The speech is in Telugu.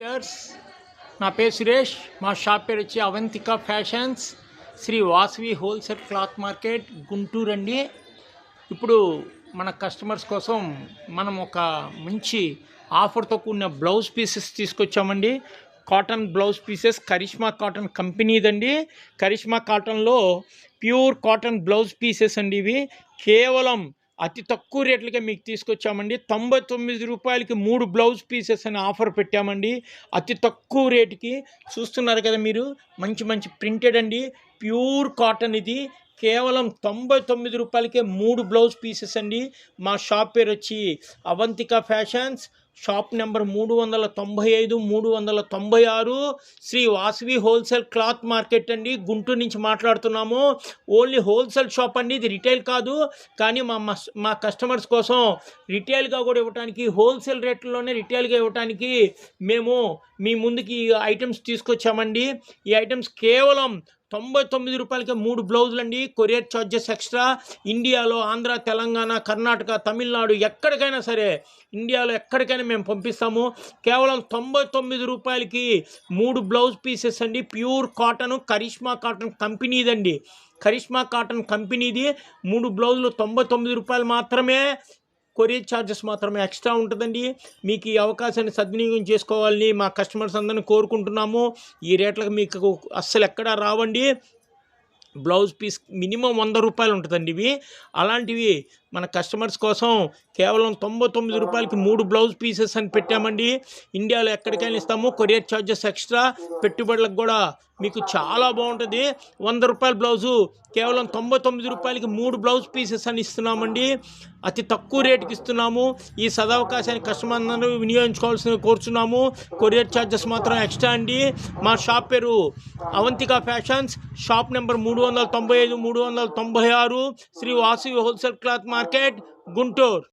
ఇయర్స్ నా పేరు సురేష్. మా షాప్ పేరు వచ్చి Avantika fashions, Sri Vasavi wholesale cloth market, Guntur అండి. ఇప్పుడు మన కస్టమర్స్ కోసం మనం ఒక మంచి ఆఫర్తో కూడిన బ్లౌజ్ పీసెస్ తీసుకొచ్చామండి. Cotton blouse pieces Karishma cotton కంపెనీదండి. కరిష్మా కాటన్లో ప్యూర్ కాటన్ బ్లౌజ్ పీసెస్ అండి. ఇవి కేవలం అతి తక్కువ రేట్లకే మీకు తీసుకొచ్చామండి. 99 రూపాయలకి 3 బ్లౌజ్ పీసెస్ అని ఆఫర్ పెట్టామండి. అతి తక్కువ రేటుకి చూస్తున్నారు కదా మీరు. మంచి మంచి ప్రింటెడ్ అండి, ప్యూర్ కాటన్. ఇది కేవలం 99 రూపాయలకే 3 బ్లౌజ్ పీసెస్ అండి. మా షాప్ పేరు వచ్చి Avantika fashions, shop number 395, 396, Sri Vasavi wholesale cloth market అండి. గుంటూరు నుంచి మాట్లాడుతున్నాము. ఓన్లీ హోల్సేల్ షాప్ అండి, ఇది రిటైల్ కాదు. కానీ మా కస్టమర్స్ కోసం రిటైల్గా కూడా ఇవ్వడానికి, హోల్సేల్ రేట్లలోనే రిటైల్గా ఇవ్వడానికి మేము మీ ముందుకి ఈ ఐటమ్స్ తీసుకొచ్చామండి. ఈ ఐటమ్స్ కేవలం 99 రూపాయలకే 3 బ్లౌజులు అండి. Courier charges extra. ఇండియాలో ఆంధ్ర, తెలంగాణ, కర్ణాటక, తమిళనాడు ఎక్కడికైనా సరే, ఇండియాలో ఎక్కడికైనా మేము పంపిస్తాము. కేవలం 99 రూపాయలకి 3 బ్లౌజ్ పీసెస్ అండి. ప్యూర్ కాటన్, కరిష్మా కాటన్ కంపెనీదండి. కరిష్మా కాటన్ కంపెనీది 3 బ్లౌజులు 99 రూపాయలు మాత్రమే. కొరియర్ ఛార్జెస్ మాత్రమే ఎక్స్ట్రా ఉంటుందండి. మీకు ఈ అవకాశాన్ని సద్వినియోగం చేసుకోవాలని మా కస్టమర్స్ అందరినీ కోరుకుంటున్నాము. ఈ రేట్లకు మీకు అస్సలు ఎక్కడా రావండి. బ్లౌజ్ పీస్ మినిమం 100 రూపాయలు ఉంటుందండి ఇవి. అలాంటివి మన కస్టమర్స్ కోసం కేవలం 99 రూపాయలకి 3 బ్లౌజ్ పీసెస్ అని పెట్టామండి. ఇండియాలో ఎక్కడికైనా ఇస్తాము. Courier charges extra. పెట్టుబడులకు కూడా మీకు చాలా బాగుంటుంది. 100 రూపాయల బ్లౌజు కేవలం 99 రూపాయలకి 3 బ్లౌజ్ పీసెస్ అని ఇస్తున్నామండి. అతి తక్కువ రేటుకి ఇస్తున్నాము. ఈ సదవకాశాన్ని కస్టమర్ అందరూ వినియోగించుకోవాల్సిన కోరుచున్నాము. కొరియర్ ఛార్జెస్ మాత్రం ఎక్స్ట్రా అండి. మా షాప్ పేరు Avantika fashions, shop number 395, 396, Sri Vasavi wholesale cloth market, Guntur.